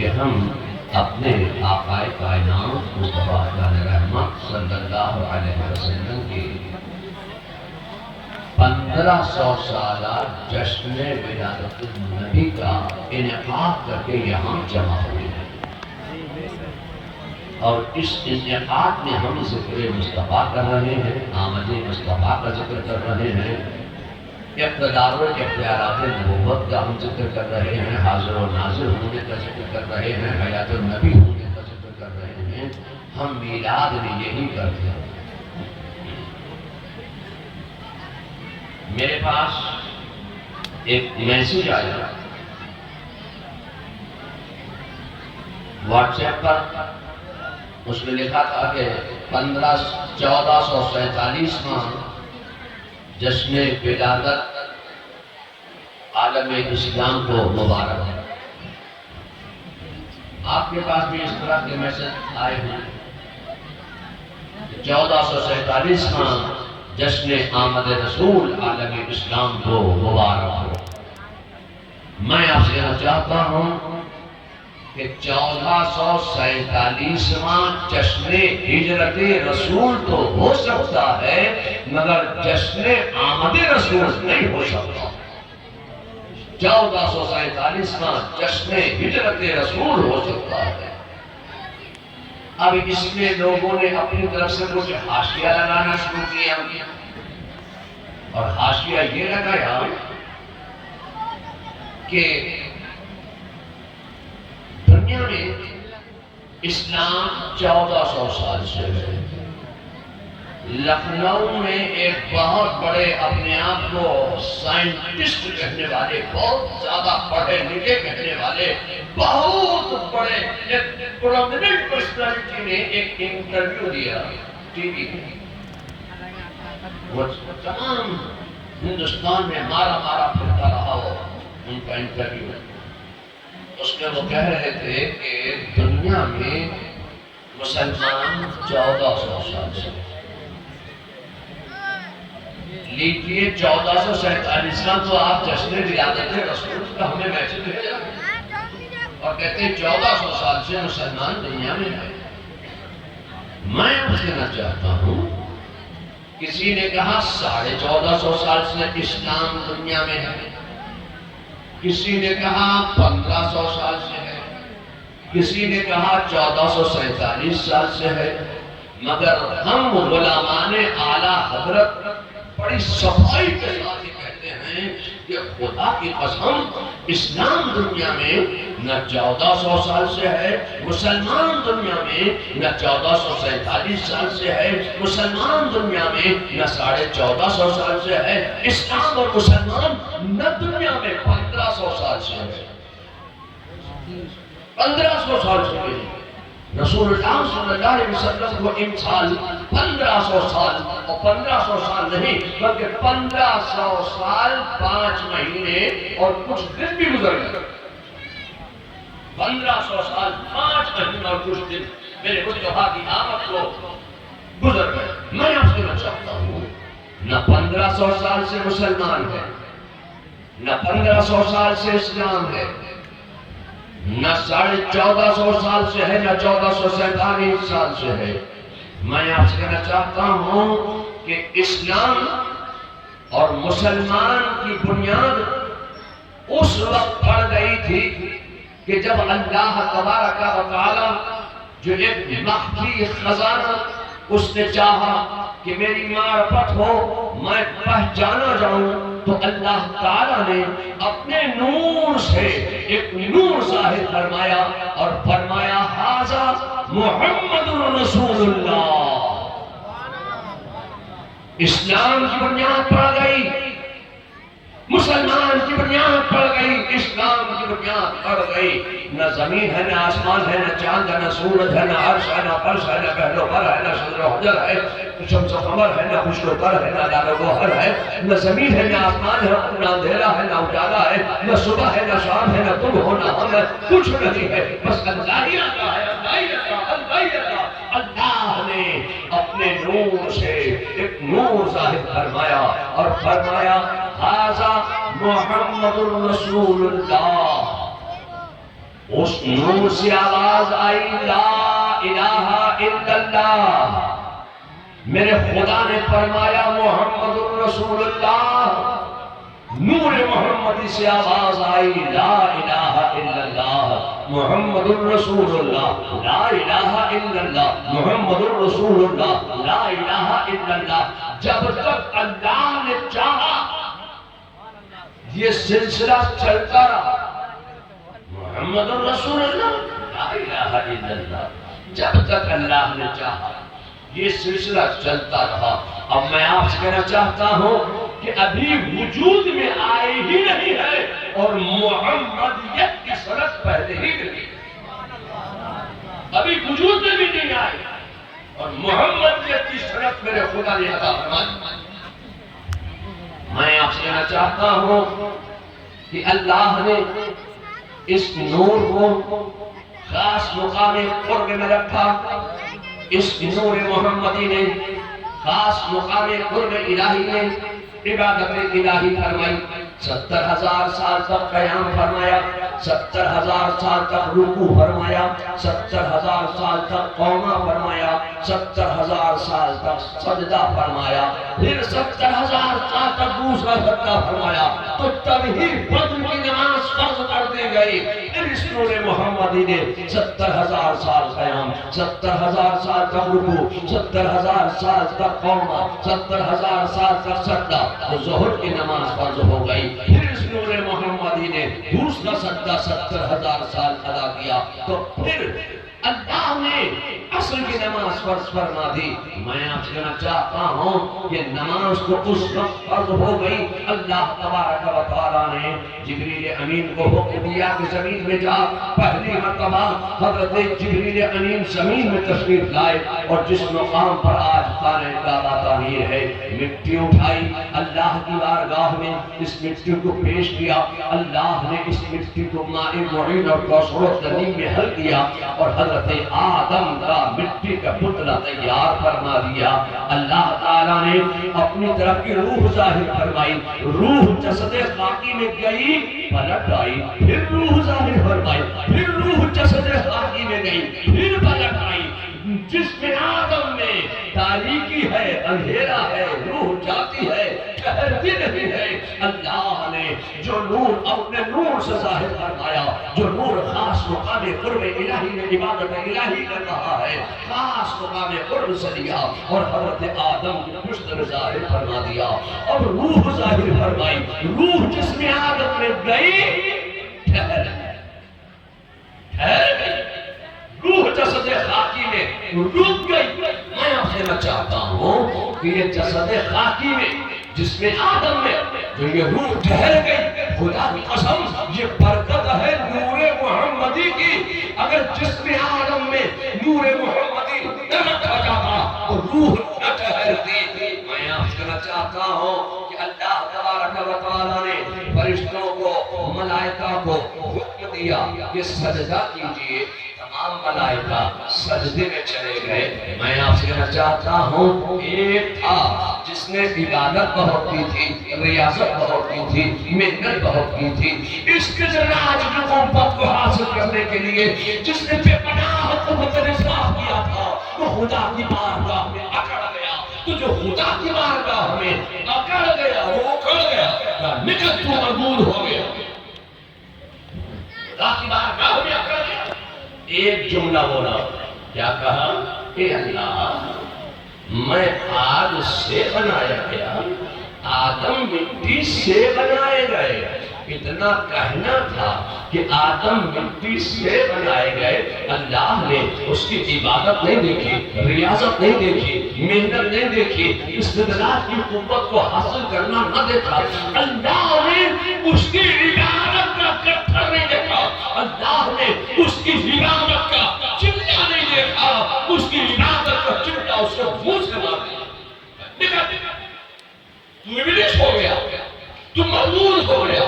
کہ ہم اپنے آقا کائنات مصطفیٰ جان رحمت صلی اللہ علیہ وسلم کے 1500 سالہ جشن ولادت النبی کا انعقاد کر کے یہاں جمع ہوئے ہیں، اور اس انعقاد میں ہم ذکر مصطفیٰ کر رہے ہیں، آمد مصطفیٰ کا ذکر کر رہے ہیں، اقتدار و اختیارات نبوت کا ہم ذکر کر رہے ہیں، حاضر و ناظر ہونے کا ذکر کر رہے ہیں، حیات النبی ہونے کا ذکر کر رہے ہیں۔ ہم میلاد میں یہی کرتے ہیں۔ میرے پاس ایک میسیج آیا واٹس ایپ پر، اس میں لکھا تھا کہ 1447واں جشن ولادت عالم اسلام کو مبارک ہے۔ آپ کے پاس بھی اس طرح کے میسج آئے ہیں؟ 1447واں جشن آمد رسول عالم اسلام کو مبارک ہو۔ میں آپ سے کہنا چاہتا ہوں کہ 1447واں جشن ہجرت رسول تو ہو سکتا ہے، مگر جشن آمد رسول نہیں ہو سکتا۔ 1447واں جشن ہجرت رسول ہو سکتا ہے۔ اب اس میں لوگوں نے اپنی طرف سے کچھ حاشیہ لگانا شروع کیا، اور حاشیہ یہ لگایا کہ دنیا میں اسلام 1400 سال سے ہے۔ لکھنؤ میں ایک بہت بڑے اپنے آپ کو سائنٹسٹ کہنے والے، بہت زیادہ پڑھے لکھے کہنے والے، بہت بڑے ایک پرومیننٹ پرسنالٹی نے ایک انٹرویو دیا ٹی وی میں۔ وہ تمام ہندوستان میں مارا پھرتا رہا وہ ان کا انٹرویو۔ اس میں وہ کہہ رہے تھے کہ دنیا میں مسلمان 1400 سال سے، لیجئے 1447واں تو آپ جشن ولادت رسول کا ہمیں میسج بھیجا اور کہتے ہیں 1400 سال سے مسلمان دنیا میں ہے۔ میں آپ سے کہنا چاہتا ہوں، کسی نے کہا 1450 سال سے اسلام دنیا میں ہے، کسی نے کہا 1500 سال سے ہے، کسی نے کہا 1447 سال سے ہے، مگر ہم غلامان اعلیٰ حضرت بڑی صفائی کے ساتھ کہتے ہیں کہ خدا کی قسم اسلام دنیا میں نہ 1400 سال سے ہے، مسلمان دنیا میں نہ 1447 سال سے ہے، مسلمان دنیا میں نہ 1450 سال سے ہے، اسلام اور مسلمان نہ دنیا میں 1500 سال سے ہے۔ 1500 سال سے ہے۔ رسول اللہ صلی اللہ علیہ وسلم کو ان سال 1500 سال، اور 1500 سال نہیں بلکہ 1500 سال 5 مہینے اور کچھ دن بھی گزر گئے۔ 1500 سال 5 مہینے اور کچھ دن میرے مصطفیٰ کی آمد کو گزر گئے۔ میں آپ سے کہنا چاہتا ہوں، نہ 1500 سال سے مسلمان ہے، نہ 1500 سال سے اسلام ہے، نہ 1450 سال سے ہے، نہ 1447 سال سے ہے۔ میں آپ سے کہنا چاہتا ہوں کہ اسلام اور مسلمان کی بنیاد اس وقت پڑ گئی تھی کہ جب اللہ تبارک و تعالی جو ایک مخفی خزانہ اس نے چاہا کہ میری معرفت ہو، میں پہچانا جاؤں، تو اللہ تعالیٰ نے اپنے نور سے ایک نور ظاہر فرمایا اور فرمایا ھذا محمد رسول اللہ۔ اسلام کی بنیاد پڑ گئی، مسلمان کی بنیاد پڑ گئی، اسلام کی بنیاد پڑ گئی۔ نہ زمین ہے، نہ آسمان ہے، نہ چاند ہے، نہ سورج ہے، نہ عرش ہے، نہ فرش ہے، نہ بحر و بر ہے، نہ شجر و حجر ہے، نہ شمس و قمر ہے، نہ خشک و تر ہے، نہ لعل و گوہر ہے، نہ زمین ہے، نہ آسمان ہے، نہ اندھیرا ہے، نہ اجالا ہے، نہ صبح ہے، نہ شام ہے، نہ تم ہو، نہ ہم ہے، کچھ نہیں ہے، بس اللہ ہی اللہ ہے، اللہ ہی اللہ، اللہ ہی اللہ۔ اللہ نے اپنے نور سے ایک نور ظاہر فرمایا اور فرمایا ھذا محمد رسول اللہ۔ اس نور سے آواز آئی لا الہ الا اللہ. میرے خدا نے فرمایا محمد الرسول اللہ. نور محمدی سے آواز آئی لا الہ الا اللہ محمد الرسول اللہ. لا الہ الا اللہ محمد الرسول اللہ. لا الہ الا اللہ. جب تک اللہ نے چاہا یہ سلسلہ چلتا رہا. محمد الرسول اللہ لا الہ الا اللہ. جب تک اللہ نے چاہا یہ سلسلہ چلتا رہا. اب میں آپ سے کہنا چاہتا ہوں کہ ابھی وجود میں آئے ہی نہیں ہے اور محمدیت کی سنت پہلے ہی نہیں. ابھی وجود میں بھی نہیں آئے اور محمدیت کی سنت میرے خدا نے عطا فرمائی. میں آپ سے کہنا چاہتا ہوں کہ اللہ نے اس نور کو خاص مقام قرب میں رکھا. اس نور محمدی نے خاص مقام قرب الہی نے عبادت الہی فرمائی. 70,000 سال تک قیام فرمایا. 70,000 سال تک رکوع فرمایا. 70,000 سال تک قوما فرمایا. 70,000 سال تک سجدہ فرمایا. پھر 70,000 سال تک دوسرا سجدہ فرمایا. تو تب ہی فجر کی نماز فرض کر دی گئی. پھر اس نور محمدی نے 70,000 سال قیام, 70,000 سال تک رکوع, 70,000 سال تک قوما, 70,000 سال تک سجدہ. تو ظہر کی نماز فرض ہو گئی. پھر اس نور محمدی نے دوسرا سجدہ 70,000 سال ادا کیا. تو پھر اللہ نے عصر کی نماز فرض فرما دی. میں آپ سے کہنا چاہتا ہوں کہ نماز تو اس وقت فرض ہو گئی. اللہ تبارک و تعالیٰ نے جبریل امین کو حکم دیا کہ زمین میں جا. پہلی مرتبہ حضرت جبریل امین زمین میں تشریف لائے اور جس مقام پر آج خانہ کعبہ تعمیر ہے مٹی اٹھائی, اللہ کی بارگاہ میں اس مٹی کو پیش کیا. اللہ نے اس مٹی کو ماء معین اور کوثر و تنیم میں حل کیا اور حضرت آدم کا مٹی کا پتلا تیار فرما دیا. اللہ تعالیٰ نے اپنی طرف کی روح ظاہر فرمائی. روح جسد خاکی میں گئی, پلٹ آئی. پھر روح ظاہر فرمائی. پھر روح جسد خاکی میں گئی, پھر پلٹ آئی. جسم آدم میں تاریکی ہے, اندھیرا ہے, روح جاتی ہے, ٹھہرتی نہیں ہے. اللہ نے جو نور اپنے نور سے ظاہر فرمایا, جو نور خاص مقام قرب الہی نے عبادت الہی کر رہا ہے, خاص مقام قرب سے لیا اور حضرت آدم کی پشت میں ظاہر فرما دیا. اب روح ظاہر فرمائی. روح جسم آدم میں گئی, ٹھہر گئی. روح جسد خاکی میں رک گئی. میں آپ سے کہنا چاہتا ہوں کہ یہ جسد خاکی میں جس میں آدم میں جو یہ روح ٹھہر گئی, خدا کی قسم یہ برکت ہے نور محمدی کی. اگر جس میں آدم میں نور محمدی نہ رکھا جاتا تو روح نہ ٹھہرتی. میں آپ سے کہنا چاہتا ہوں کہ اللہ تبارک و تعالیٰ نے فرشتوں کو, ملائکہ کو حکم دیا کہ سجدہ کیجئے. تمام ملائکہ سجدے میں چلے گئے. میں آپ سے کہنا چاہتا ہوں ایک تھا جس نے عبادت بہت کی تھی, ریاضت بہت کی تھی, محنت بہت کی تھی. اس کے ذراج نبوت کو حاصل کرنے کے لیے جس نے بے پناہ قوت انصاف کیا تھا وہ خدا کی بارگاہ میں اکڑ گیا. تو جو خدا کی بارگاہ میں اکڑ گیا وہ اکڑ گیا, نکل تو مقبول ہو گیا. خدا کی بارگاہ میں اکڑ گیا. ایک جملہ بولا, کیا کہا, اے اللہ میں آگ سے بنایا گیا, آدم مٹی سے بنائے گئے. اتنا کہنا تھا کہ آدم مٹی سے بنائے گئے. اللہ نے اس کی عبادت نہیں دیکھی, ریاضت نہیں دیکھی, محنت نہیں دیکھی, استدلال کی قوت کو حاصل کرنا نہ دیکھا. اللہ نے اس کی عبادت کا کٹھر نہیں دیکھا. اللہ نے اس کی عبادت کا چمٹا نہیں دیکھا. اس کی عبادت کا چمٹا اس کو منہ سے مار دیا. دیکھا تو ابلیس ہو گیا, تو مغرور ہو گیا.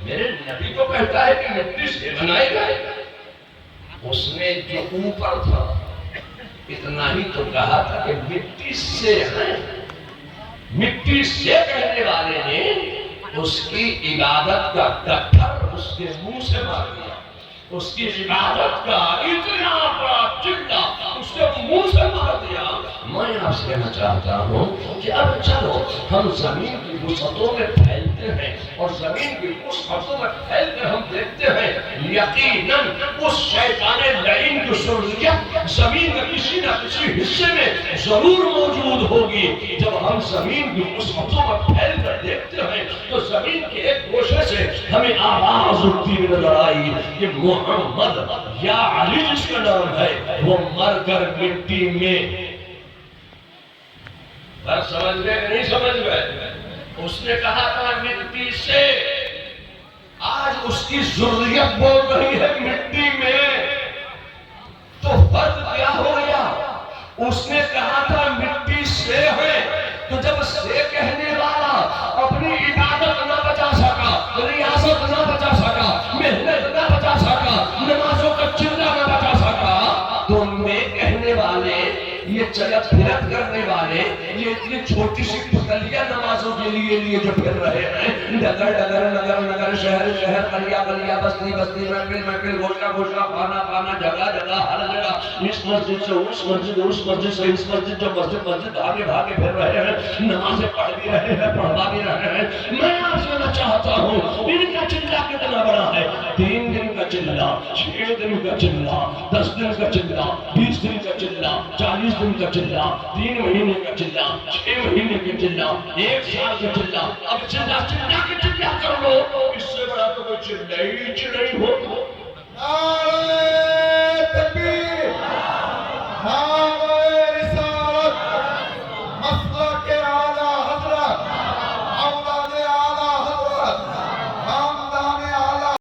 میرے نبی کو کہتا ہے کہ مٹی سے بنائے گئے. اس نے جو اوپر تھا اتنا ہی تو کہا تھا کہ مٹی سے ہے. مٹی سے کہنے والے نے اس کی عبادت کا کٹھر اس کے منہ سے مار دیا. اس کی عبادت کا اتنا بڑا چلا اس نے منہ سے مار دیا۔ میں آپ سے کہنا چاہتا ہوں کہ اب چلو ہم زمین کی وسعتوں میں پھیلتے ہیں اور زمین کی وسعتوں میں پھیلتے ہم دیکھتے ہیں یقیناً اس شیطان لعین کی ضروریت زمین میں کسی نہ کسی حصے میں ضرور موجود ہوگی۔ جب ہم زمین کی وسعتوں میں پھیل کر دیکھتے ہیں تو زمین کے ایک گوشے سے ہمیں آواز اٹھتی ہوئی نظر آئی کہ محمد یا علی جس کا نام ہے وہ مر کر مٹی میں۔ بس سمجھ گئے کہ نہیں سمجھ گئے؟ اس نے کہا تھا مٹی سے، آج اس کی ذریت بول رہی ہے مٹی میں۔ تو فرق کیا ہو گیا؟ اس نے کہا تھا مٹی سے ہے، تو جب سے کہنے والا اپنی عبادت نہ بچا سکا، ریاضت نہ بچا سکا، محنت نہ بچا سکا، نمازوں کا چلا نہ بچا سکا، تو میں کہنے والے، یہ چلت پھرت کرنے والے، یہ اتنی چھوٹی سی پتلیاں نمازوں کے لیے جو پھر رہے ہیں، ڈگر ڈگر نگر نگر شہر شہر قلعہ قلعہ بستی بستی محفل محفل گوشہ گوشہ خانہ خانہ جگہ جگہ ہر جگہ، اس مسجد سے اس مسجد، اس مسجد سے اس مسجد، جو مسجد مسجد بھاگے بھاگے پھر رہے ہیں، نمازیں پڑھ بھی رہے ہیں، پڑھوا بھی رہے ہیں۔ میں آپ سے کہنا چاہتا ہوں ان کا چلہ کتنا بڑا ہے؟ 3 دن کا چلہ، 6 دن کا چلہ، 10 دن کا چلہ، 20 دن کا چلہ، 40 دن کا چلہ، 3 مہینے کا چلہ، 6 مہینے کا چلہ، 1 سال کا چلہ۔ اب چلہ چلہ کے چلہ کر لو، اس سے بڑا تو کوئی چلہ ہی نہیں ہو۔